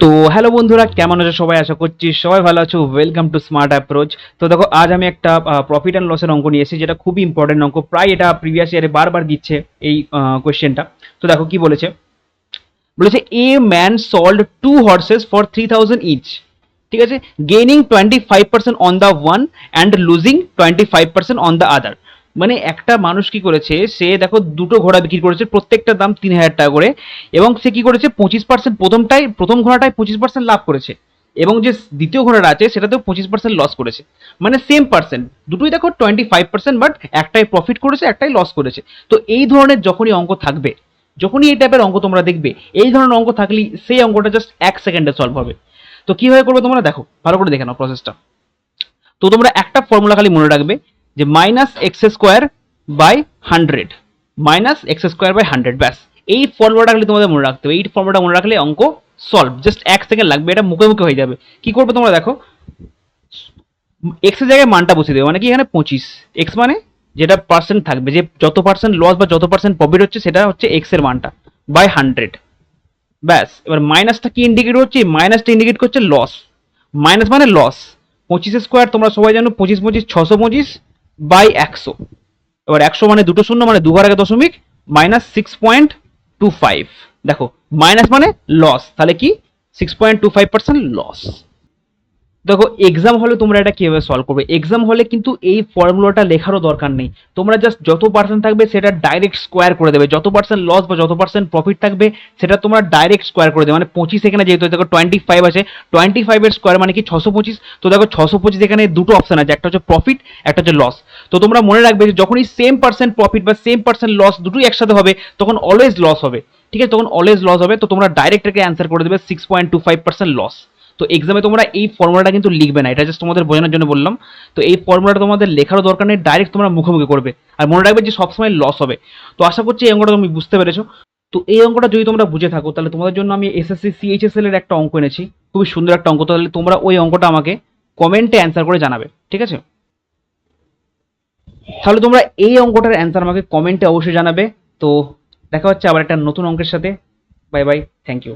তো হ্যালো বন্ধুরা, কেমন আছো সবাই? আশা করছি সবাই ভালো আছো। Welcome to smart approach. তো দেখো, আজ আমি একটা প্রফিট অ্যান্ড লসের অঙ্ক নিয়ে এসেছি, যেটা খুবই ইম্পর্টেন্ট অঙ্ক। প্রায় এটা প্রিভিয়াস ইয়ারে বারবার দিচ্ছে এই কোয়েশ্চেনটা। তো দেখো কি বলেছে। বলেছে a man sold 2 horses for 3000 each. ঠিক আছে, gaining 25% on the one and losing 25% on the other. মানে একটা মানুষ কি করেছে, সে দেখো দুটো ঘোড়া বিক্রি করেছে, প্রত্যেকটার দাম 3000 টাকা করে, এবং সে কি করেছে 25% প্রথম ঘোড়াটায় 25% লাভ করেছে, এবং যে দ্বিতীয় ঘোড়াটা আছে সেটাতেও 25% লস করেছে। মানে সেম পার্সেন্ট, দুটোই দেখো 25%, বাট একটাই প্রফিট করেছে, একটাই লস করেছে। তো এই ধরনের যখনই অঙ্ক থাকবে, যখনই এই টাইপের অঙ্ক তোমরা দেখবে, এই ধরনের অঙ্ক থাকলেই সেই অঙ্কটা জাস্ট 1 সেকেন্ডে সলভ হবে। তো কিভাবে করবে তোমরা দেখো, ভালো করে দেখে নাও প্রসেসটা। তো তোমরা একটা ফর্মুলা খালি মনে রাখবে, যে -x² বাই 100, -x² বাই 100, ব্যাস। এই ফর্মুলাটা খালি তোমাদের মনে রাখতে হবে। এই ফর্মুলাটা মনে রাখলে অঙ্ক সলভ, জাস্ট 1 সেকেন্ড লাগবে, এটা মুখে মুখে হয়ে যাবে। কি করবে তোমরা দেখো, এক্স এর জায়গায় মানটা বসিয়ে দেবে, মানে কি এখানে 25, এক্স মানে যেটা পার্সেন্ট থাকবে, যে যত পার্সেন্ট লস বা যত পার্সেন্ট প্রফিট হচ্ছে, সেটা হচ্ছে এক্স এর মানটা, বাই 100, ব্যাস। এবার মাইনাসটা কি ইন্ডিকেট হচ্ছে? মাইনাসটা ইন্ডিকেট করছে লস। মাইনাস মানে লস। 25 স্কোয়ার তোমরা সবাই জানো, 25 625 বাই 100। এবার 100 মানে দুটো শূন্য, মানে দুঘর আগে দশমিক, -6.25। দেখো, মাইনাস মানে লস, তাহলে কি 6.25% লস। দেখো, এক্সাম হলে তোমরা এটা কিভাবে সলভ করবে। এক্সাম হলে কিন্তু এই ফর্মুলাটা লেখারও দরকার নেই, তোমরা জাস্ট যত পার্সেন্ট থাকবে সেটা ডাইরেক্ট স্কোয়ার করে দেবে। যত পার্সেন্ট লস বা যত পার্সেন্ট প্রফিট থাকবে সেটা তোমরা ডাইরেক্ট স্কোয়ার করে দেবে। মানে 25 এখানে যেহেতু দেখো 25 আছে, 25 এর স্কোয়ার মানে কি 625। তো দেখো 625 এখানে দুটো অপশন আছে, একটা হচ্ছে প্রফিট, একটা হচ্ছে লস। তো তোমরা মনে রাখবে যে যখনই সেম পার্সেন্ট প্রফিট বা সেম পার্সেন্ট লস দুটোই একসাথে হবে, তখন অলওয়েজ লস হবে। ঠিক আছে, তখন অলওয়েজ লস হবে। তো তোমরা ডাইরেক্ট এটাকে অ্যান্সার করে দেবে 6.25% লস। তো এক্সামে তোমরা এই ফর্মুলাটা কিন্তু লিখবে না, এটা জাস্ট তোমাদের বোঝানোর জন্য বললাম। তো এই ফর্মুলাটা তোমাদের লেখারও দরকার নেই, ডাইরেক্ট তোমরা মুখোমুখি করবে। আর মনে রাখবে যে সবসময় লস হবে। তো আশা করছি এই অঙ্কটা তুমি বুঝতে পেরেছো। তো এই অঙ্কটা যদি তোমরা বুঝে থাকো, তাহলে তোমাদের জন্য আমি এসএসসি সিএইচএসএল এর একটা অঙ্ক এনেছি, খুবই সুন্দর একটা অঙ্ক। তাহলে তোমরা ওই অঙ্কটা আমাকে কমেন্টে অ্যান্সার করে জানাবে, ঠিক আছে? তাহলে তোমরা এই অঙ্কটার অ্যান্সার আমাকে কমেন্টে অবশ্যই জানাবে। তো দেখা হচ্ছে আবার একটা নতুন অঙ্কের সাথে। Bye bye, thank you.